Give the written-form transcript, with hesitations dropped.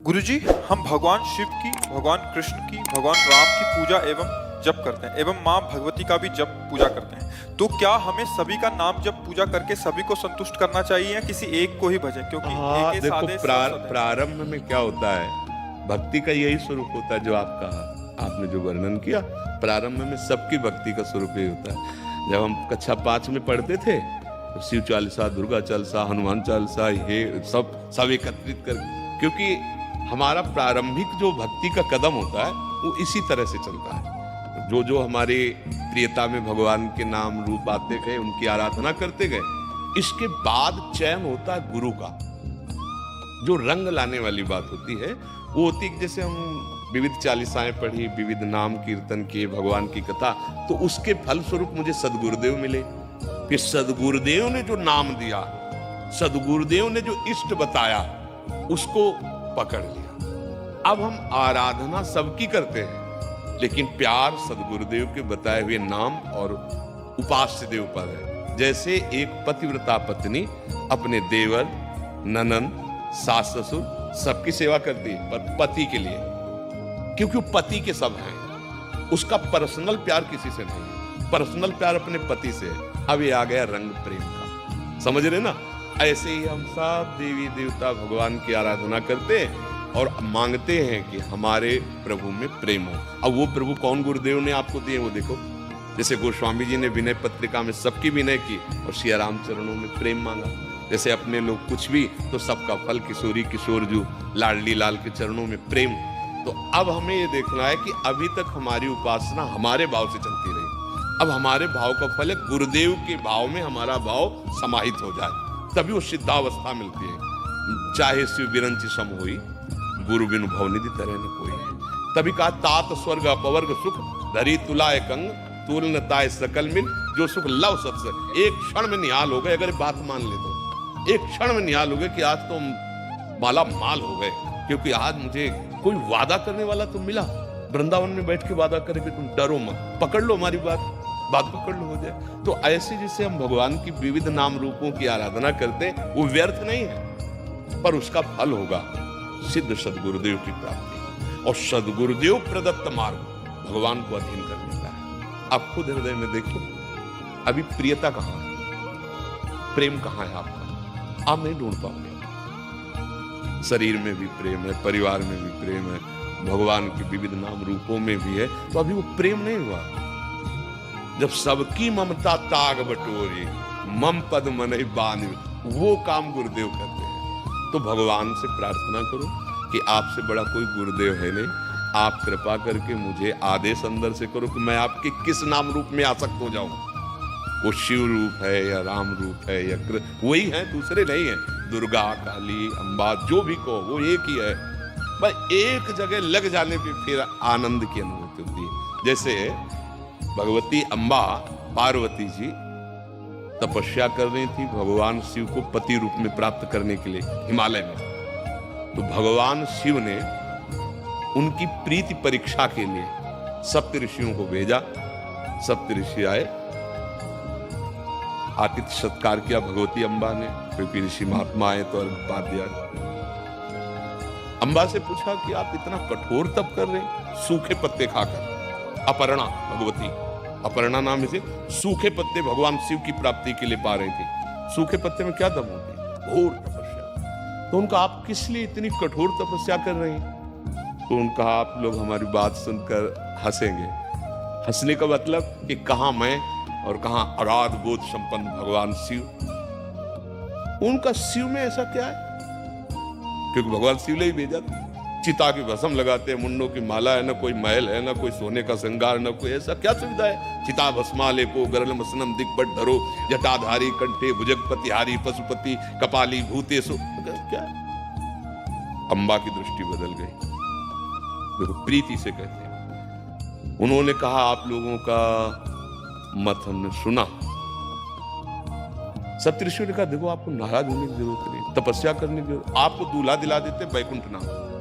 गुरुजी, हम भगवान शिव की, भगवान कृष्ण की, भगवान राम की पूजा एवं जप करते हैं एवं माँ भगवती का भी जप पूजा करते हैं। तो क्या हमें सभी का नाम जप पूजा करके सभी को संतुष्ट करना चाहिए या किसी एक को ही भजें? क्योंकि एक देखो साधे प्रारंभ में क्या होता है, भक्ति का यही स्वरूप होता है जो आप कहा, आपने जो वर्णन किया। प्रारंभ में सबकी भक्ति का स्वरूप यही होता है। जब हम कक्षा 5 में पढ़ते थे तो शिव चालीसा, दुर्गा चालीसा, हनुमान चालीसा, ये सब एकत्रित कर, क्योंकि हमारा प्रारंभिक जो भक्ति का कदम होता है वो इसी तरह से चलता है। जो जो हमारे प्रियता में भगवान के नाम रूप आते गए, उनकी आराधना करते गए। इसके बाद चयन होता है गुरु का। जो रंग लाने वाली बात होती है वो होती है, जैसे हम विविध चालीसाएं पढ़ी, विविध नाम कीर्तन किए, भगवान की कथा, तो उसके फल स्वरूप मुझे सदगुरुदेव मिले। फिर सदगुरुदेव ने जो नाम दिया, सदगुरुदेव ने जो इष्ट बताया, उसको पकड़ लिया। अब हम आराधना सबकी करते हैं, लेकिन प्यार सदगुरुदेव के बताए हुए नाम और उपास्य देव पर है। जैसे एक पतिव्रता पत्नी अपने देवर, ननंद, सास ससुर सबकी सेवा करती है, पर पति के लिए, क्योंकि वो पति के सब हैं, उसका पर्सनल प्यार किसी से नहीं है, पर्सनल प्यार अपने पति से है। अब ये आ गया रंग प्रेम का, समझ रहे ना? ऐसे ही हम सब देवी देवता भगवान की आराधना करते हैं और मांगते हैं कि हमारे प्रभु में प्रेम हो। अब वो प्रभु कौन गुरुदेव ने आपको दिए वो देखो। जैसे गोस्वामी जी ने विनय पत्रिका में सबकी विनय की और सिया राम चरणों में प्रेम मांगा। जैसे अपने लोग कुछ भी तो सबका फल किशोरी किशोर जू, लाडली लाल के चरणों में प्रेम। तो अब हमें ये देखना है कि अभी तक हमारी उपासना हमारे भाव से चलती रही, अब हमारे भाव का फल है गुरुदेव के भाव में हमारा भाव समाहित हो जाए, तभी वो सिद्धावस्था मिलती है। चाहे शिव बिरंची सम होई, गुरु बिनु भवनिधि तरह न कोई है। तभी कहा तात स्वर्ग अपवर्ग सुख, धरी तुलाय कंग, तुलनताय सकल मिल, जो सुख लव सत्स। एक क्षण में निहाल हो गए, अगर बात मान ले तो एक क्षण में निहाल हो गए कि आज तो माला माल हो गए, क्योंकि आज मुझे कोई वादा करने वाला तो मिला। वृंदावन में बैठ के वादा करे कि तुम डरो मत, पकड़ लो हमारी बात पकड़ लो, हो जाए। तो ऐसे जैसे हम भगवान की विविध नाम रूपों की आराधना करते हैं, वो व्यर्थ नहीं है, पर उसका फल होगा सिद्ध सदगुरुदेव की प्राप्ति, और सदगुरुदेव प्रदत्त मार्ग भगवान को अधीन करने का है। आप खुद हृदय में देखो, अभी प्रियता कहां है, प्रेम कहां है आपका? आप नहीं ढूंढ पाओगे। शरीर में भी प्रेम है, परिवार में भी प्रेम है, भगवान के विविध नाम रूपों में भी है, तो अभी वो प्रेम नहीं हुआ। जब सबकी ममता ताग बटोरी, मम पद मनहि बांध, वो काम गुरुदेव करते हैं। तो भगवान से प्रार्थना करो कि आपसे बड़ा कोई गुरुदेव है नहीं, आप कृपा करके मुझे आदेश अंदर से करो कि मैं आपके किस नाम रूप में आसक्त हो जाऊं। वो शिव रूप है या राम रूप है या वही है, दूसरे नहीं है। दुर्गा, काली, अम्बा, जो भी कहो वो एक ही है। बस एक जगह लग जाने पे फिर आनंद की अनुभूति होती है। जैसे भगवती अम्बा पार्वती जी तपस्या कर रही थी भगवान शिव को पति रूप में प्राप्त करने के लिए हिमालय में, तो भगवान शिव ने उनकी प्रीति परीक्षा के लिए सप्त ऋषियों को भेजा। सप्त ऋषि आए, आतिथ्य सत्कार किया भगवती अम्बा ने, क्योंकि ऋषि महात्मा आए तो अर्घ्य दिया। अम्बा से पूछा कि आप इतना कठोर तप कर रहे हैं सूखे पत्ते खाकर। अपर्णा, भगवती अपर्णा नाम से सूखे पत्ते भगवान शिव की प्राप्ति के लिए पा रही थी। सूखे पत्ते में क्या दम होती है? घोर तपस्या। तो उनका आप किस लिए इतनी कठोर तपस्या कर रहे हैं? तो उनका आप लोग हमारी बात सुनकर हंसेंगे। हंसने का मतलब कि कहां मैं और कहां अगाध बोध संपन्न भगवान शिव। उनका शिव में ऐसा क्या है? क्योंकि भगवान शिव ने ही भेजा था। चिता की भस्म लगाते हैं, मुंडों की माला है, ना कोई महल है, ना कोई सोने का श्रृंगार, ना कोई ऐसा क्या सुविधा है? चिता भस्माले को गरल मसनम दिग्बट धरो, जटाधारी कंठे भुजगपतिहारी पशुपति कपाली भूतेशु। क्या? अम्बा की दृष्टि बदल गई। देखो, प्रीति से कहते हैं। उन्होंने कहा आप लोगों का मत हमने सुना। सप्तऋषियों ने कहा देखो, आपको नाराज होने की जरूरत नहीं, तपस्या करने की जरूरत, आपको दूल्हा दिला देते वैकुंठ नाम।